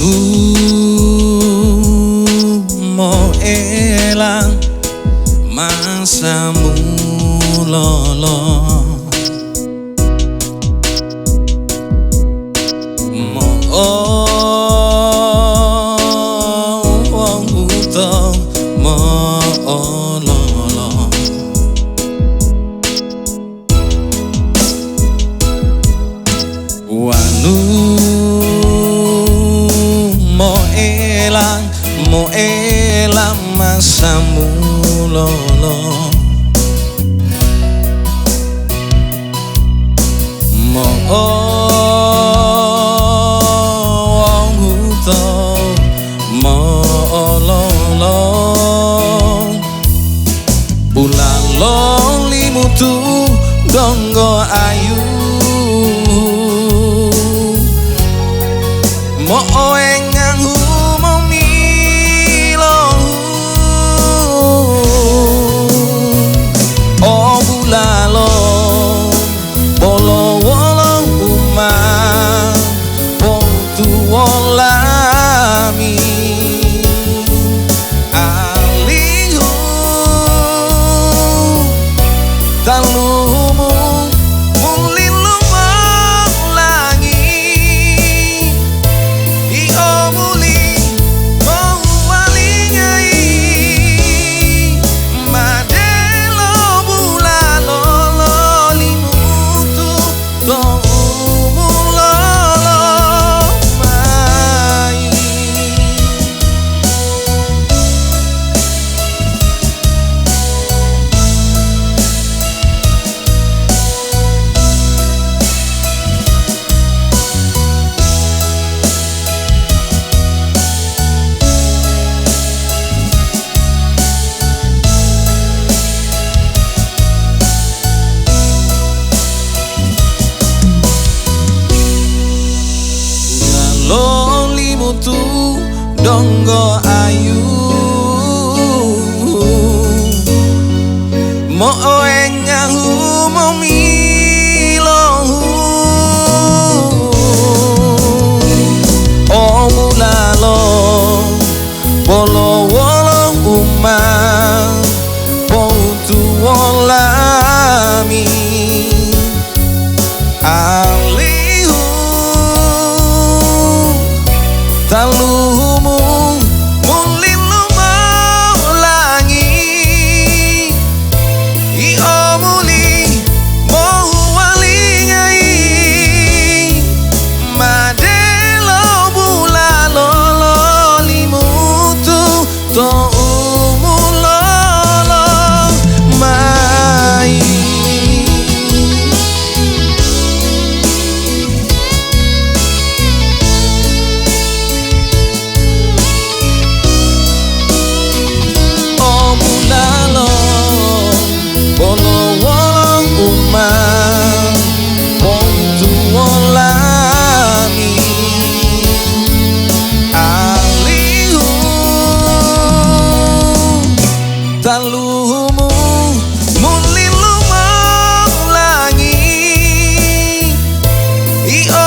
Wanu mau elang masamu lolo, mau wong uta mau lolo. Wanu mau elang masamu lolo, mau wong uta mau lolo. Bulan lolimu tu donggo ayu, mo engang mau milo. Oh bulalo bolo wolo umah pontu wolami alihu talumu mulilu melangi io muli mau walingai madelo bulalo lolimutu domu lolo mai. Lolimu tu donggo ayu, mo engahu mo milo. Oh mulalo bolo wolo umah pontu wolami alihu talumu mulilu melangi io muli mau walingai madelo bulalo lolimutu toumu lolo mai. Bulalo bolo wolo umah pontu wolami alihu talumu mulilu melangi io